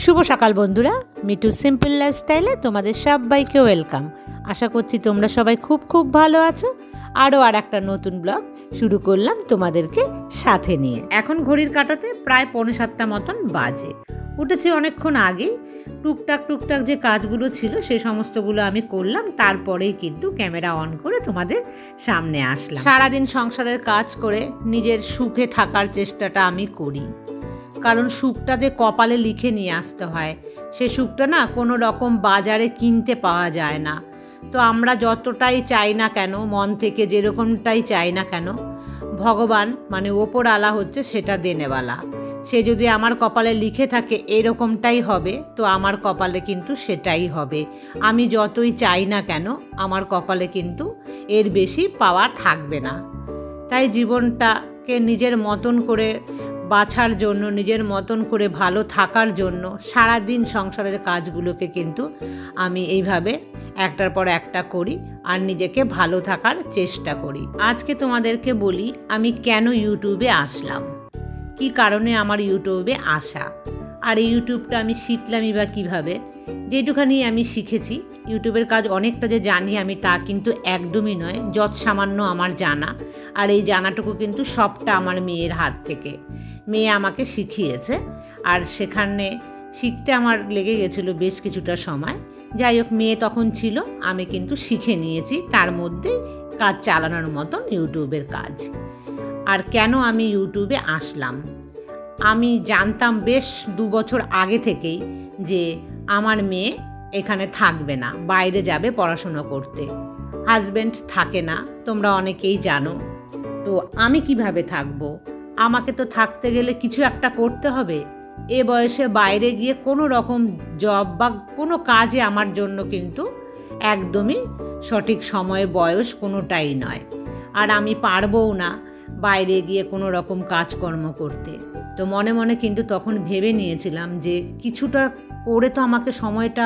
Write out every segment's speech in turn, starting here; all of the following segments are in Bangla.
শুভ সকাল বন্ধুরা, মিঠু সিম্পল লাইফস্টাইলে তোমাদের সবাইকে ওয়েলকাম। আশা করছি তোমরা সবাই খুব খুব ভালো আছো। আরও একটা নতুন ব্লগ শুরু করলাম তোমাদেরকে সাথে নিয়ে। এখন ঘড়ির কাঁটাতে প্রায় 6:45 মতন বাজে। উঠেছি অনেকক্ষণ আগেই। টুকটাক যে কাজগুলো ছিল সে সমস্তগুলো আমি করলাম, তারপরেই কিন্তু ক্যামেরা অন করে তোমাদের সামনে আসলাম। সারাদিন সংসারের কাজ করে নিজের সুখে থাকার চেষ্টাটা আমি করি, কারণ সুখটা যে কপালে লিখে নিয়ে আসতে হয়। সে সুখটা না কোনো রকম বাজারে কিনতে পাওয়া যায় না। তো আমরা যতটাই চাই না কেন, মন থেকে যেরকমটাই চাই না কেন, ভগবান মানে ওপরওয়ালা হচ্ছে সেটা দেনেওয়ালা। সে যদি আমার কপালে লিখে থাকে এরকমটাই হবে, তো আমার কপালে কিন্তু সেটাই হবে। আমি যতই চাই না কেন আমার কপালে কিন্তু এর বেশি পাওয়া থাকবে না। তাই জীবনটাকে নিজের মতন করে বাছার জন্য, নিজের মতন করে ভালো থাকার জন্য সারাদিন সংসারের কাজগুলোকে কিন্তু আমি এইভাবে একটার পর একটা করি আর নিজেকে ভালো থাকার চেষ্টা করি। আজকে তোমাদেরকে বলি আমি কেন ইউটিউবে আসলাম, কি কারণে আমার ইউটিউবে আসা, আর এই ইউটিউবটা আমি শিখলামই বা কীভাবে। যেটুখানি আমি শিখেছি, ইউটিউবের কাজ অনেকটা যে জানি আমি তা কিন্তু একদমই নয়, যৎ সামান্য আমার জানা। আর এই জানাটুকু কিন্তু সবটা আমার মেয়ের হাত থেকে। মেয়ে আমাকে শিখিয়েছে, আর সেখানে শিখতে আমার লেগে গেছিলো বেশ কিছুটা সময়। যাই হোক, মেয়ে তখন ছিল, আমি কিন্তু শিখে নিয়েছি তার মধ্যে কাজ চালানোর মতন ইউটিউবের কাজ। আর কেন আমি ইউটিউবে আসলাম, আমি জানতাম বেশ 2 বছর আগে থেকেই যে আমার মেয়ে এখানে থাকবে না, বাইরে যাবে পড়াশুনো করতে। হাজব্যান্ড থাকে না, তোমরা অনেকেই জানো। তো আমি কিভাবে থাকবো? আমাকে তো থাকতে গেলে কিছু একটা করতে হবে। এ বয়সে বাইরে গিয়ে কোনো রকম জব বা কোনো কাজে আমার জন্য কিন্তু একদমই সঠিক সময়, বয়স কোনোটাই নয়। আর আমি পারবও না বাইরে গিয়ে কোনো রকম কাজকর্ম করতে। তো মনে মনে কিন্তু তখন ভেবে নিয়েছিলাম যে কিছুটা করে তো আমাকে সময়টা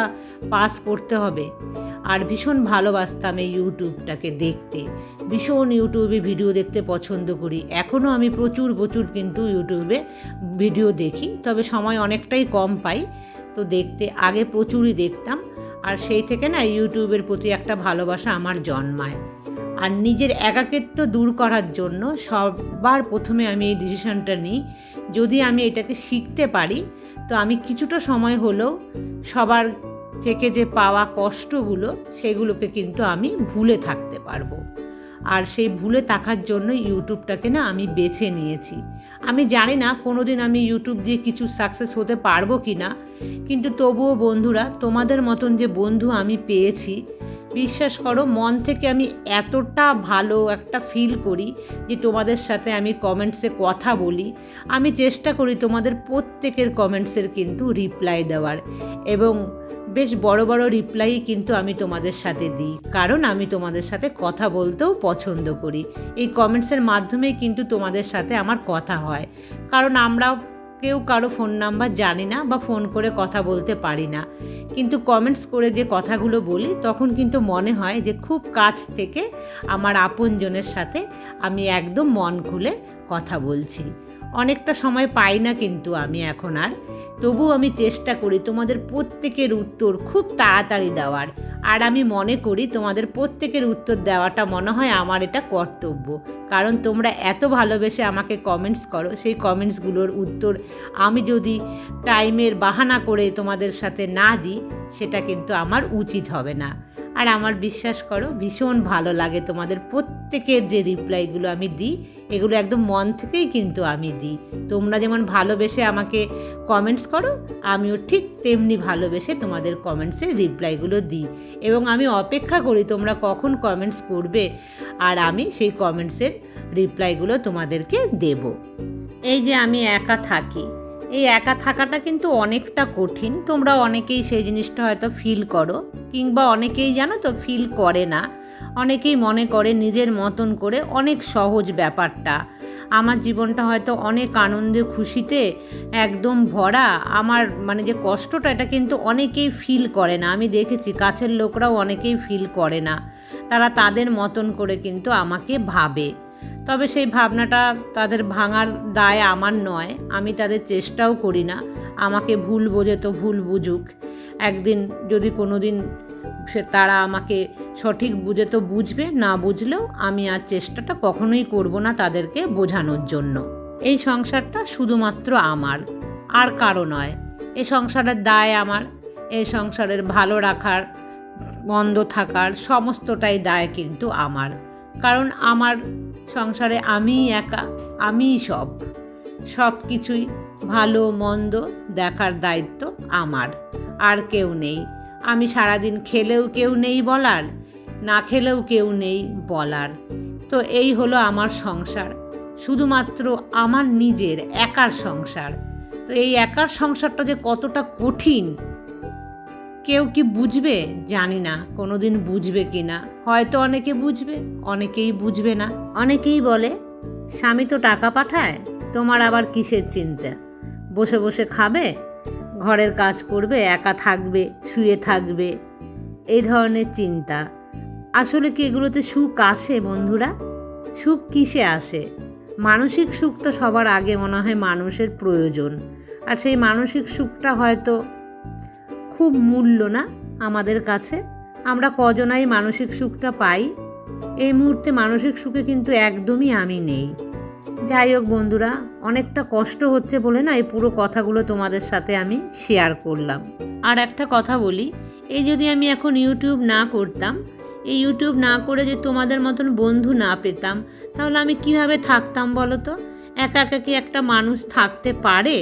পাস করতে হবে। আর ভীষণ ভালোবাসতাম এই ইউটিউবটাকে দেখতে, ভীষণ ইউটিউবে ভিডিও দেখতে পছন্দ করি। এখনও আমি প্রচুর কিন্তু ইউটিউবে ভিডিও দেখি, তবে সময় অনেকটাই কম পাই। তো দেখতে আগে প্রচুরই দেখতাম, আর সেই থেকে না ইউটিউবের প্রতি একটা ভালোবাসা আমার জন্মায়। আর নিজের একাকিত্ব দূর করার জন্য সবার প্রথমে আমি এই ডিসিশনটা নিই, যদি আমি এটাকে শিখতে পারি তো আমি কিছুটা সময় হলেও সবার থেকে যে পাওয়া কষ্টগুলো সেগুলোকে কিন্তু আমি ভুলে থাকতে পারবো। আর সেই ভুলে থাকার জন্য ইউটিউবটাকে না আমি বেছে নিয়েছি। আমি জানি না কোনোদিন আমি ইউটিউব দিয়ে কিছু সাকসেস হতে পারবো কি না, কিন্তু তবুও বন্ধুরা, তোমাদের মতন যে বন্ধু আমি পেয়েছি, বিশ্বাস করো মন থেকে আমি এতটা ভালো একটা ফিল করি যে তোমাদের সাথে আমি কমেন্টসে কথা বলি। আমি চেষ্টা করি তোমাদের প্রত্যেকের কমেন্টসের কিন্তু রিপ্লাই দেওয়ার, এবং বেশ বড় রিপ্লাই কিন্তু আমি তোমাদের সাথে দিই, কারণ আমি তোমাদের সাথে কথা বলতেও পছন্দ করি। এই কমেন্টসের মাধ্যমেই কিন্তু তোমাদের সাথে আমার কথা হয়, কারণ আমরা কেউ কারো ফোন নাম্বার জানি না বা ফোন করে কথা বলতে পারি না, কিন্তু কমেন্টস করে যে কথাগুলো বলি তখন কিন্তু মনে হয় যে খুব কাছ থেকে আমার আপনজনের সাথে আমি একদম মন খুলে কথা বলছি। অনেকটা সময় পাই না কিন্তু আমি এখন আর, তবু আমি চেষ্টা করি তোমাদের প্রত্যেকের উত্তর খুব তাড়াতাড়ি দেওয়ার। আর আমি মনে করি তোমাদের প্রত্যেকের উত্তর দেওয়াটা মনে হয় আমার এটা কর্তব্য, কারণ তোমরা এত ভালোবেসে আমাকে কমেন্টস করো। সেই কমেন্টসগুলোর উত্তর আমি যদি টাইমের বাহানা করে তোমাদের সাথে না দিই, সেটা কিন্তু আমার উচিত হবে না। আর আমার বিশ্বাস করো ভীষণ ভালো লাগে তোমাদের প্রত্যেকের যে রিপ্লাইগুলো আমি দিই, এগুলো একদম মন থেকেই কিন্তু আমি দিই। তোমরা যেমন ভালোবেসে আমাকে কমেন্টস করো, আমিও ঠিক তেমনি ভালোবেসে তোমাদের কমেন্টসের রিপ্লাইগুলো দিই, এবং আমি অপেক্ষা করি তোমরা কখন কমেন্টস করবে, আর আমি সেই কমেন্টসের রিপ্লাইগুলো তোমাদেরকে দেব। এই যে আমি একা থাকি, এই একা থাকাটা কিন্তু অনেকটা কঠিন। তোমরা অনেকেই সেই জিনিসটা হয়তো ফিল করো, কিংবা অনেকেই জানো তো ফিল করে না। অনেকেই মনে করে নিজের মতন করে অনেক সহজ ব্যাপারটা। আমার জীবনটা হয়তো অনেক আনন্দে খুশিতে একদম ভরা। আমার মানে যে কষ্টটা, এটা কিন্তু অনেকেই ফিল করে না। আমি দেখেছি কাছের লোকরাও অনেকেই ফিল করে না, তারা তাদের মতন করে কিন্তু আমাকে ভাবে। তবে সেই ভাবনাটা তাদের ভাঙার দায় আমার নয়, আমি তাদের চেষ্টাও করি না। আমাকে ভুল বোঝে তো ভুল বুঝুক, একদিন যদি কোনো দিন তারা আমাকে সঠিক বুঝে তো বুঝবে, না বুঝলেও আমি আর চেষ্টাটা কখনোই করব না তাদেরকে বোঝানোর জন্য। এই সংসারটা শুধুমাত্র আমার, আর কারো নয়। এই সংসারের দায় আমার, এই সংসারের ভালো রাখার মন্দ থাকার সমস্তটাই দায় কিন্তু আমার। কারণ আমার সংসারে আমিই একা, আমিই সব কিছুই ভালো মন্দ দেখার দায়িত্ব আমার, আর কেউ নেই। আমি সারাদিন খেলেও কেউ নেই বলার, না খেলেও কেউ নেই বলার। তো এই হলো আমার সংসার, শুধুমাত্র আমার নিজের একার সংসার। তো এই একার সংসারটা যে কতটা কঠিন, কেউ কি বুঝবে জানি না, কোনো দিন বুঝবে কি না। হয়তো অনেকে বুঝবে, অনেকেই বুঝবে না। অনেকেই বলে স্বামী তো টাকা পাঠায়, তোমার আবার কিসের চিন্তা, বসে বসে খাবে, ঘরের কাজ করবে, একা থাকবে, শুয়ে থাকবে, এই ধরনের চিন্তা। আসলে কি এগুলোতে সুখ আসে বন্ধুরা? সুখ কিসে আসে? মানসিক সুখটা সবার আগে মনে হয় মানুষের প্রয়োজন, আর সেই মানসিক সুখটা হয়তো খুব মূল্য না আমাদের কাছে। আমরা কজনাই মানসিক সুখটা পাই। এই মুহূর্তে মানসিক সুখে কিন্তু একদমই আমি নেই। যাই হোক বন্ধুরা, অনেকটা কষ্ট হচ্ছে বলে না এই পুরো কথাগুলো তোমাদের সাথে আমি শেয়ার করলাম। আর একটা কথা বলি, এই যদি আমি এখন ইউটিউব না করতাম, এই ইউটিউব না করে যে তোমাদের মতন বন্ধু না পেতাম, তাহলে আমি কিভাবে থাকতাম বলো তো? একা একা কি একটা মানুষ থাকতে পারে?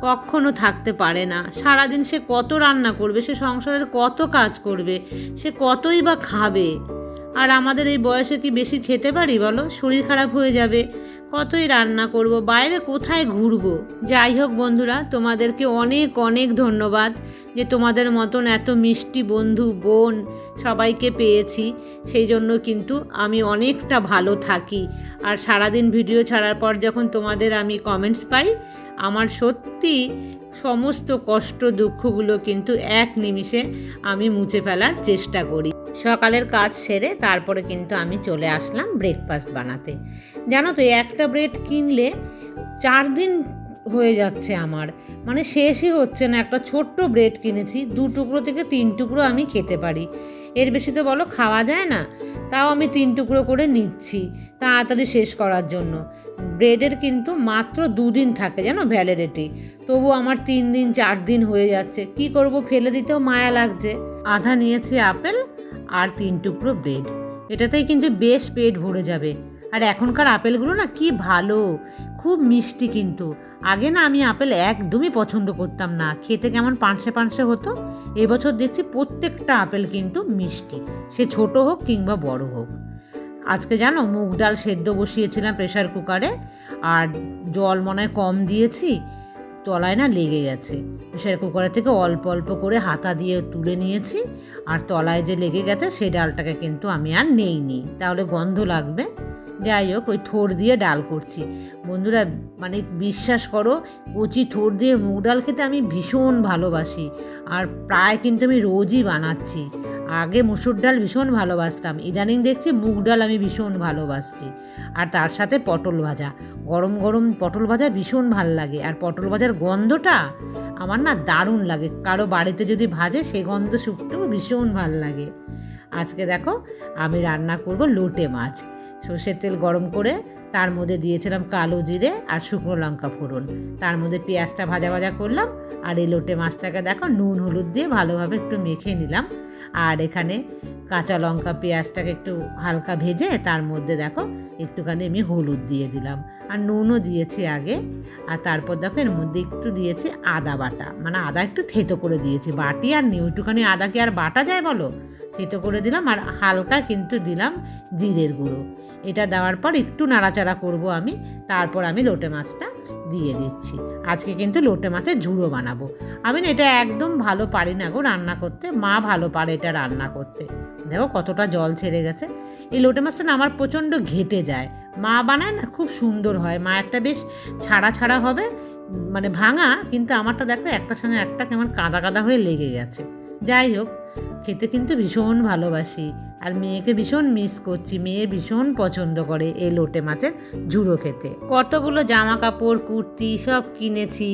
কখনো থাকতে পারে না। সারাদিন সে কত রান্না করবে, সে সংসারের কত কাজ করবে, সে কতই বা খাবে। আর আমাদের এই বয়সে কি বেশি খেতে পারি বলো? শরীর খারাপ হয়ে যাবে। কতই রান্না করব, বাইরে কোথায় ঘুরবো? যাই হোক বন্ধুরা, তোমাদেরকে অনেক অনেক ধন্যবাদ যে তোমাদের মতন এত মিষ্টি বন্ধু বোন সবাইকে পেয়েছি। সেই জন্য কিন্তু আমি অনেকটা ভালো থাকি। আর সারাদিন ভিডিও ছাড়ার পর যখন তোমাদের আমি কমেন্টস পাই, আমার সত্যি সমস্ত কষ্ট দুঃখগুলো কিন্তু এক নিমিষে আমি মুছে ফেলার চেষ্টা করি। সকালের কাজ সেরে তারপরে কিন্তু আমি চলে আসলাম ব্রেকফাস্ট বানাতে। জানো তো, একটা ব্রেড কিনলে 4 দিন হয়ে যাচ্ছে আমার, মানে শেষই হচ্ছে না। একটা ছোট্ট ব্রেড কিনেছি, 2 টুকরো থেকে 3 টুকরো আমি খেতে পারি, এর বেশি তো বলো খাওয়া যায় না। তাও আমি 3 টুকরো করে নিচ্ছি তাড়াতাড়ি শেষ করার জন্য। ব্রেডের কিন্তু মাত্র 2 দিন থাকে জানো ভ্যালিডিটি, তবু আমার 3 দিন 4 দিন হয়ে যাচ্ছে। কি করব, ফেলে দিতেও মায়া লাগছে। আধা নিয়েছি আপেল আর 3 টুকরো ব্রেড, এটাতেই কিন্তু বেশ পেট ভরে যাবে। আর এখনকার আপেলগুলো না কি ভালো, খুব মিষ্টি। কিন্তু আগে না আমি আপেল একদমই পছন্দ করতাম না, খেতে কেমন পানসে পানসে হতো। এবছর দেখছি প্রত্যেকটা আপেল কিন্তু মিষ্টি, সে ছোট হোক কিংবা বড় হোক। আজকে জানো মুগ ডাল সেদ্ধ বসিয়েছিলাম প্রেশার কুকারে, আর জল মনে হয় কম দিয়েছি, তলায় না লেগে গেছে। প্রেশার কুকারের থেকে অল্প অল্প করে হাতা দিয়ে তুলে নিয়েছি, আর তলায় যে লেগে গেছে সেই ডালটাকে কিন্তু আমি আর নেইনি, তাহলে গন্ধ লাগবে। যাই হোক, ওই থোড় দিয়ে ডাল করছি বন্ধুরা। মানে বিশ্বাস করো, কচি থোড় দিয়ে মুগ ডাল খেতে আমি ভীষণ ভালোবাসি, আর প্রায় কিন্তু আমি রোজই বানাচ্ছি। আগে মুসুর ডাল ভীষণ ভালোবাসতাম, ইদানিং দেখছি মুগ ডাল আমি ভীষণ ভালোবাসছি। আর তার সাথে পটল ভাজা, গরম গরম পটল ভাজা ভীষণ ভাল লাগে। আর পটল ভাজার গন্ধটা আমার না দারুণ লাগে, কারো বাড়িতে যদি ভাজে সে গন্ধ শুকতেও ভীষণ ভাল লাগে। আজকে দেখো আমি রান্না করব লোটে মাছ। সর্ষের তেল গরম করে তার মধ্যে দিয়েছিলাম কালো জিরে আর শুকনো লঙ্কা ফোড়ন, তার মধ্যে পেঁয়াজটা ভাজা ভাজা করলাম। আর এই লোটে মাছটাকে দেখো নুন হলুদ দিয়ে ভালোভাবে একটু মেখে নিলাম। আর এখানে কাঁচা লঙ্কা পেঁয়াজটাকে একটু হালকা ভেজে তার মধ্যে দেখো একটুখানি আমি হলুদ দিয়ে দিলাম, আর নুনও দিয়েছি আগে। আর তারপর দেখো এর মধ্যে একটু দিয়েছি আদা বাটা, মানে আদা একটু থেতো করে দিয়েছি, বাটি আর নিউ। একটুখানি আদা কি আর বাটা যায় বলো? থেতো করে দিলাম। আর হালকা কিন্তু দিলাম জিরের গুঁড়ো। এটা দেওয়ার পর একটু নাড়াচাড়া করব আমি, তারপর আমি লোটে মাছটা দিয়ে দিচ্ছি। আজকে কিন্তু লোটে মাছের ঝুড়ো বানাবো। আমি না এটা একদম ভালো পারি না গো রান্না করতে, মা ভালো পারে এটা রান্না করতে। দেখো কতটা জল ছেড়ে গেছে। এই লোটে মাছটা না আমার প্রচণ্ড ঘেটে যায়, মা বানায় না খুব সুন্দর হয়। মা একটা বেশ ছাড়া ছাড়া হবে, মানে ভাঙা, কিন্তু আমারটা দেখো একটার সঙ্গে একটা কেমন কাদা কাদা হয়ে লেগে গেছে। যাই হোক, খেতে কিন্তু ভীষণ ভালোবাসি। আর মেয়েকে ভীষণ মিস করছি। মেয়ে ভীষণ পছন্দ করে এই লোটে মাছের ঝুড়ো খেতে। কতগুলো জামা কাপড় কুর্তি সব কিনেছি,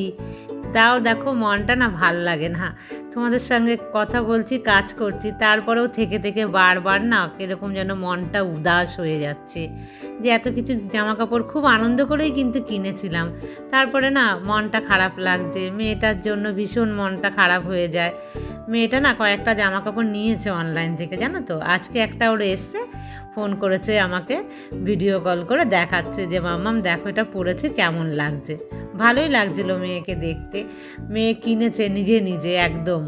তাও দেখো মনটা না ভাল লাগে না। তোমাদের সঙ্গে কথা বলছি, কাজ করছি, তারপরেও থেকে থেকে বারবার না এরকম যেন মনটা উদাস হয়ে যাচ্ছে যে এত কিছু জামা কাপড় খুব আনন্দ করেই কিন্তু কিনেছিলাম, তারপরে না মনটা খারাপ লাগছে। মেয়েটার জন্য ভীষণ মনটা খারাপ হয়ে যায়। মেয়েটা না কয়েকটা জামা কাপড় নিয়েছে অনলাইন থেকে, জানো তো। আজকে একটা ওর এসছে, ফোন করেছে আমাকে, ভিডিও কল করে দেখাচ্ছে যে মাম্মাম দেখো এটা পরেছে, কেমন লাগছে। ভালোই লাগছিল মেয়েকে দেখতে। মেয়ে কিনেছে নিজে নিজে একদম,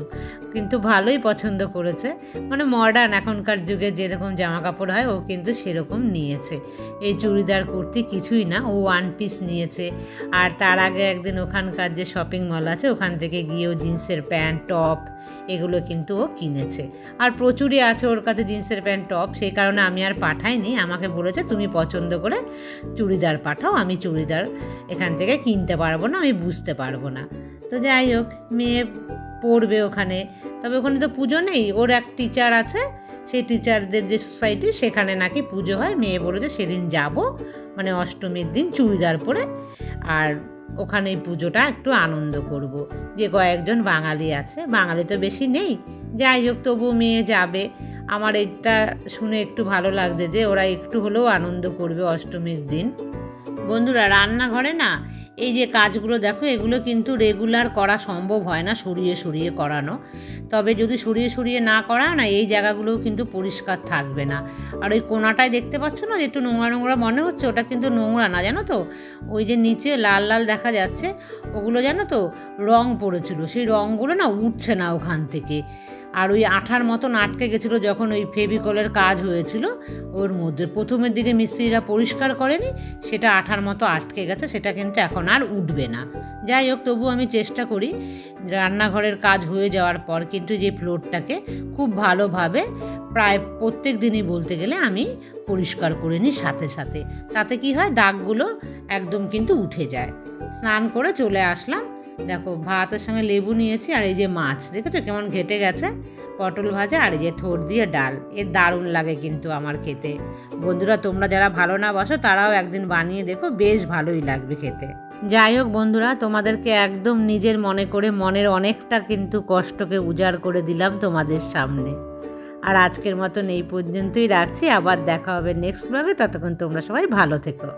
কিন্তু ভালোই পছন্দ করেছে। মানে মডার্ন এখনকার যুগে যেরকম জামা কাপড় হয় ও কিন্তু সেরকম নিয়েছে। এই চুড়িদার কুর্তি কিছুই না, ও ওয়ান পিস নিয়েছে। আর তার আগে একদিন ওখানকার যে শপিং মল আছে ওখান থেকে গিয়েও জিন্সের প্যান্ট টপ এগুলো কিন্তু ও কিনেছে। আর প্রচুরই আছে ওর কাছে জিন্সের প্যান্ট টপ, সেই কারণে আমি আর পাঠাইনি। আমাকে বলেছে তুমি পছন্দ করে চুড়িদার পাঠাও, আমি চুড়িদার এখান থেকে কিনতে পারবো না, আমি বুঝতে পারবো না। তো যাই হোক, মেয়ে পড়বে ওখানে। তবে ওখানে তো পুজো নেই, ওর এক টিচার আছে, সেই টিচারদের যে সোসাইটি সেখানে নাকি পুজো হয়। মেয়ে বলেছে সেদিন যাব, মানে অষ্টমীর দিন চুড়িদার পরে, আর ওখানে এই পুজোটা একটু আনন্দ করব। যে কয়েকজন বাঙালি আছে, বাঙালি তো বেশি নেই, যাই হোক তবু মেয়ে যাবে। আমার এটা শুনে একটু ভালো লাগছে যে ওরা একটু হলেও আনন্দ করবে অষ্টমীর দিন। বন্ধুরা, রান্নাঘরে না এই যে কাজগুলো দেখো, এগুলো কিন্তু রেগুলার করা সম্ভব হয় না, সরিয়ে সরিয়ে করানো। তবে যদি সরিয়ে সরিয়ে না করা না, এই জায়গাগুলোও কিন্তু পরিষ্কার থাকবে না। আর ওই কোনাটায় দেখতে পাচ্ছ না, একটু নোংরা নোংরা মনে হচ্ছে, ওটা কিন্তু নোংরা না, জানো তো। ওই যে নিচে লাল লাল দেখা যাচ্ছে, ওগুলো জানো তো রং পড়েছিল, সেই রঙগুলো না উঠছে না ওখান থেকে। আর ওই আঠার মতন আটকে গেছিলো যখন ওই ফেভিকলের কাজ হয়েছিল ওর মধ্যে। প্রথমের দিকে মিস্ত্রিরা পরিষ্কার করেনি, সেটা আঠার মতো আটকে গেছে, সেটা কিন্তু এখন আর উঠবে না। যাই হোক, তবু আমি চেষ্টা করি রান্নাঘরের কাজ হয়ে যাওয়ার পর কিন্তু যে ফ্লোরটাকে খুব ভালোভাবে প্রায় প্রত্যেক দিনই বলতে গেলে আমি পরিষ্কার করে নিই সাথে সাথে। তাতে কি হয়, দাগগুলো একদম কিন্তু উঠে যায়। স্নান করে চলে আসলাম, দেখো ভাতের সঙ্গে লেবু নিয়েছি, আর এই যে মাছ দেখেছো কেমন ঘেটে গেছে, পটল ভাজা, আর এই যে থোড় দিয়ে ডাল। এর দারুণ লাগে কিন্তু আমার খেতে। বন্ধুরা, তোমরা যারা ভালো না বাসো তারাও একদিন বানিয়ে দেখো, বেশ ভালোই লাগবে খেতে। যাই হোক বন্ধুরা, তোমাদেরকে একদম নিজের মনে করে মনের অনেকটা কিন্তু কষ্টকে উজাড় করে দিলাম তোমাদের সামনে। আর আজকের মতন এই পর্যন্তই রাখছি, আবার দেখা হবে নেক্সট ব্লগে। ততক্ষণ তোমরা সবাই ভালো থেকো।